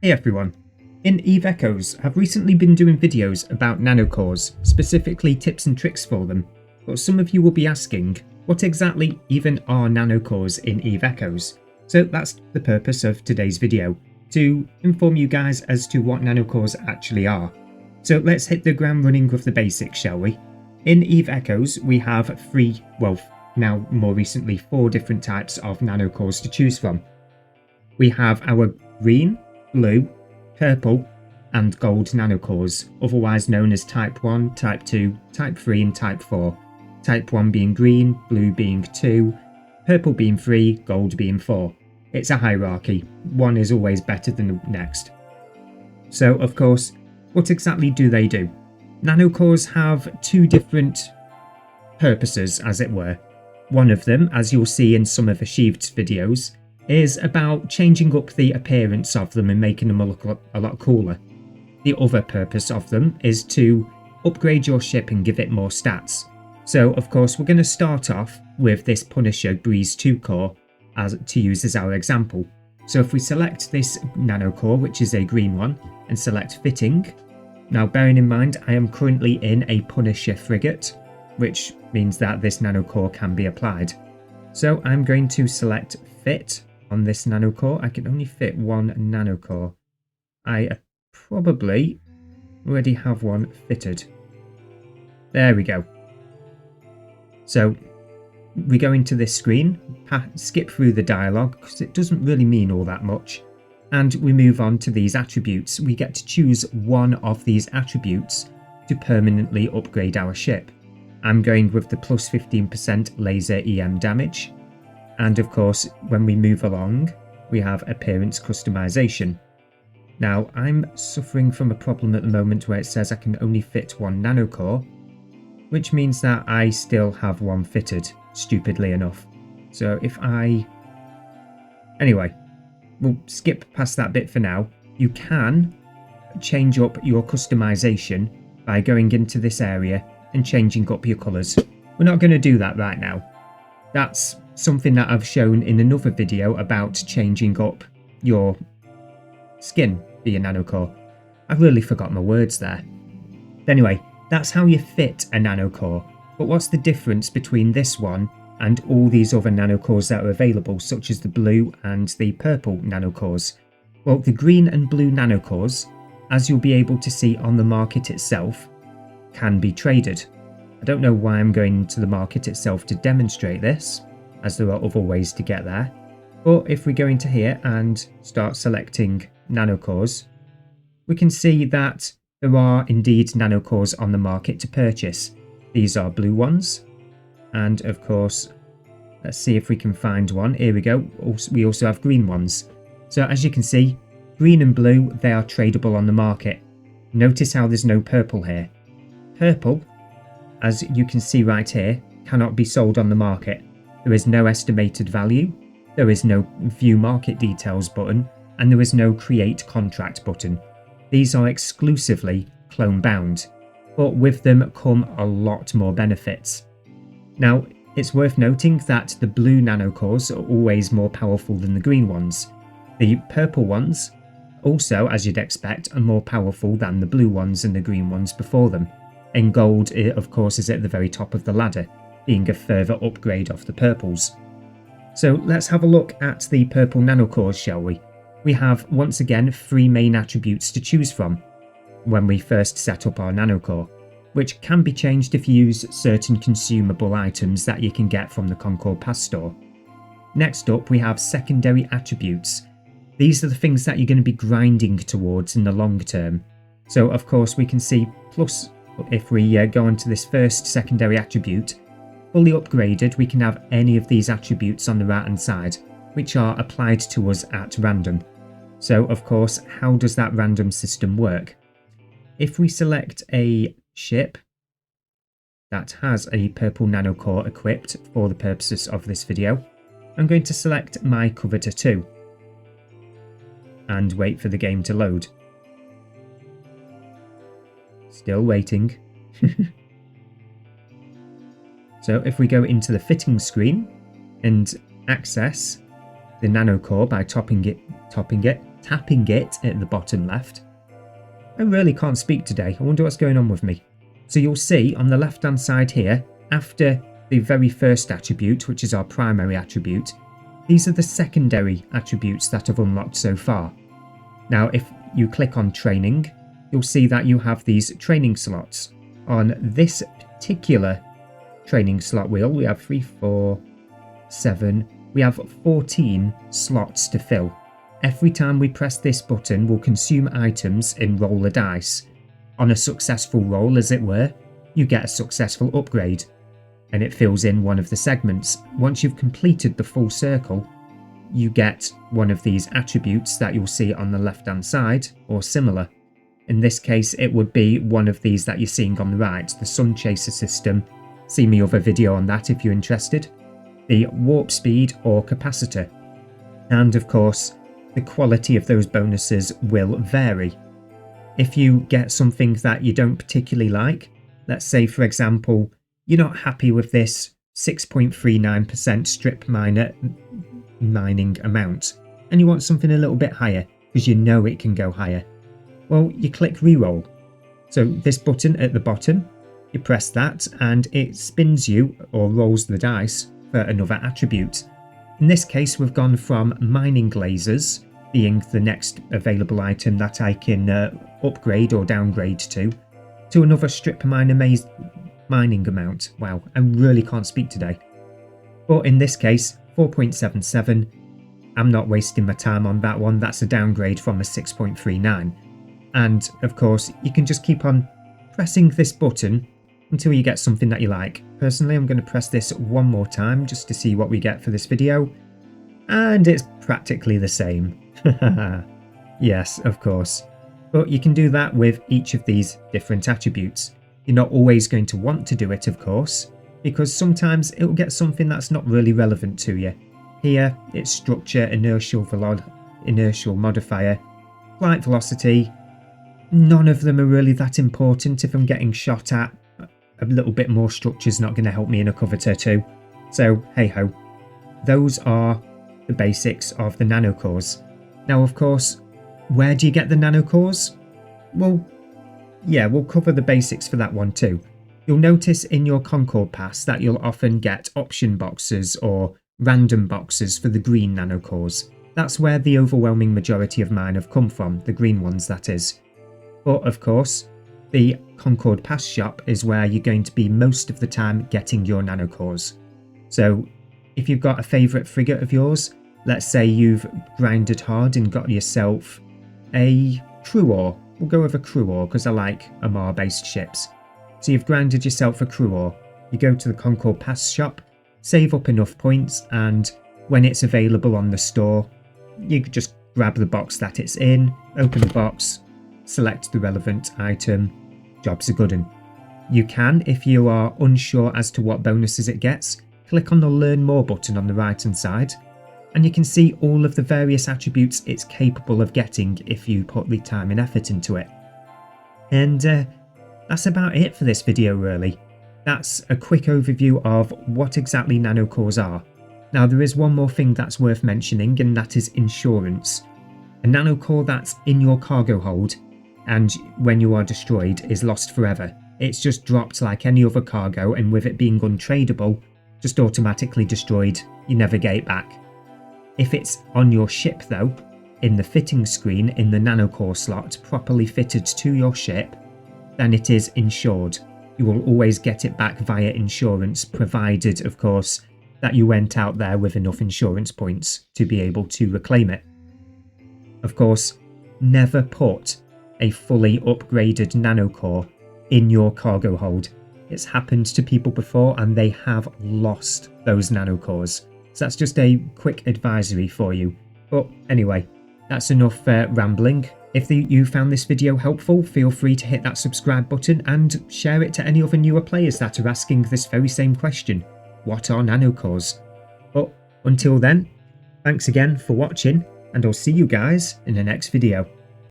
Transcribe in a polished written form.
Hey everyone! In Eve Echoes, I've recently been doing videos about nanocores, specifically tips and tricks for them, but some of you will be asking, what exactly even are nanocores in Eve Echoes? So that's the purpose of today's video, to inform you guys as to what nanocores actually are. So let's hit the ground running with the basics, shall we? In Eve Echoes, we have now more recently 4 different types of nanocores to choose from. We have our green, blue, purple and gold nanocores, otherwise known as Type 1, Type 2, Type 3 and Type 4. Type 1 being green, blue being 2, purple being 3, gold being 4. It's a hierarchy, one is always better than the next. So of course, what exactly do they do? Nanocores have 2 different purposes, as it were. One of them, as you'll see in some of Achieved videos, is about changing up the appearance of them and making them look a lot cooler. The other purpose of them is to upgrade your ship and give it more stats. So of course we're going to start off with this Punisher Breeze 2 core to use as our example. So if we select this nanocore, which is a green one, and select fitting, now bearing in mind I am currently in a Punisher frigate, which means that this nanocore can be applied. So I'm going to select fit on this nanocore. I can only fit one nanocore. I probably already have one fitted. There we go. So we go into this screen, skip through the dialogue because it doesn't really mean all that much, and we move on to these attributes. We get to choose one of these attributes to permanently upgrade our ship. I'm going with the plus 15% laser EM damage. And of course, when we move along, we have appearance customization. Now, I'm suffering from a problem at the moment where it says I can only fit one nanocore, which means that I still have one fitted, stupidly enough. So anyway, we'll skip past that bit for now. You can change up your customization by going into this area and changing up your colours. We're not going to do that right now. That's something that I've shown in another video about changing up your skin for your nanocore. I've really forgot my words there. Anyway, that's how you fit a nanocore. But what's the difference between this one and all these other nanocores that are available, such as the blue and the purple nanocores? Well, the green and blue nanocores, as you'll be able to see on the market itself, can be traded. I don't know why I'm going to the market itself to demonstrate this, as there are other ways to get there. But if we go into here and start selecting nanocores, we can see that there are indeed nanocores on the market to purchase. These are blue ones, and of course, let's see if we can find one. Here we go. We also have green ones. So as you can see, green and blue, they are tradable on the market. Notice how there's no purple here. Purple, as you can see right here, cannot be sold on the market. There is no estimated value, there is no view market details button, and there is no create contract button. These are exclusively clone bound, but with them come a lot more benefits. Now, it's worth noting that the blue nanocores are always more powerful than the green ones. The purple ones, also as you'd expect, are more powerful than the blue ones and the green ones before them. And gold, of course, is at the very top of the ladder, being a further upgrade of the purples. So let's have a look at the purple nanocores, shall we? We have, once again, 3 main attributes to choose from when we first set up our nanocore, which can be changed if you use certain consumable items that you can get from the Concord Pass store. Next up, we have secondary attributes. These are the things that you're going to be grinding towards in the long term. So of course we can see plus. If we go into this first secondary attribute, fully upgraded, we can have any of these attributes on the right hand side, which are applied to us at random. So of course, how does that random system work? If we select a ship that has a purple nanocore equipped for the purposes of this video, I'm going to select my Covetor 2 and wait for the game to load. Still waiting. So if we go into the fitting screen and access the nanocore by topping it, tapping it at the bottom left. I really can't speak today. I wonder what's going on with me. So you'll see on the left hand side here, after the very first attribute, which is our primary attribute, these are the secondary attributes that I've unlocked so far. Now if you click on training, you'll see that you have these training slots. On this particular training slot wheel, we have 3, 4, 7, we have 14 slots to fill. Every time we press this button, we'll consume items and roll a dice. On a successful roll, as it were, you get a successful upgrade, and it fills in one of the segments. Once you've completed the full circle, you get one of these attributes that you'll see on the left hand side, or similar. In this case, it would be one of these that you're seeing on the right, the Sun Chaser system. See my other video on that if you're interested. The warp speed or capacitor. And of course, the quality of those bonuses will vary. If you get something that you don't particularly like, let's say for example, you're not happy with this 6.39% strip mining amount, and you want something a little bit higher because you know it can go higher, well, you click reroll. So this button at the bottom, you press that and it spins you or rolls the dice for another attribute. In this case, we've gone from mining lasers being the next available item that I can upgrade or downgrade to another strip mining amount. Wow, I really can't speak today. But in this case, 4.77. I'm not wasting my time on that one. That's a downgrade from a 6.39. And of course, you can just keep on pressing this button until you get something that you like. Personally, I'm going to press this one more time just to see what we get for this video. And it's practically the same. Yes, of course. But you can do that with each of these different attributes. You're not always going to want to do it, of course, because sometimes it will get something that's not really relevant to you. Here, it's structure, inertial modifier, flight velocity. None of them are really that important if I'm getting shot at. A little bit more structure is not going to help me in a cover two. So, hey ho. Those are the basics of the Nanocores. Now, of course, where do you get the Nanocores? Well, yeah, we'll cover the basics for that one too. You'll notice in your Concord Pass that you'll often get option boxes or random boxes for the green Nanocores. That's where the overwhelming majority of mine have come from, the green ones that is. But of course, the Concord Pass shop is where you're going to be most of the time getting your Nanocores. So if you've got a favourite frigate of yours, let's say you've grinded hard and got yourself a crew ore. We'll go with a crew ore because I like Amar based ships. So you've grinded yourself a crew ore. You go to the Concord Pass shop, save up enough points, and when it's available on the store, you could just grab the box that it's in, open the box, select the relevant item, job's a good one. You can, if you are unsure as to what bonuses it gets, click on the Learn More button on the right hand side, and you can see all of the various attributes it's capable of getting if you put the time and effort into it. And that's about it for this video really. That's a quick overview of what exactly Nanocores are. Now there is one more thing that's worth mentioning, and that is insurance. A Nanocore that's in your cargo hold and when you are destroyed is lost forever. It's just dropped like any other cargo, and with it being untradeable, just automatically destroyed. You never get it back. If it's on your ship though, in the fitting screen in the Nanocore slot properly fitted to your ship, then it is insured. You will always get it back via insurance, provided of course that you went out there with enough insurance points to be able to reclaim it. Of course, never put a fully upgraded Nanocore in your cargo hold. It's happened to people before and they have lost those Nanocores. So that's just a quick advisory for you. But anyway, that's enough rambling. If you found this video helpful, feel free to hit that subscribe button and share it to any other newer players that are asking this very same question. What are Nanocores? But until then, thanks again for watching, and I'll see you guys in the next video.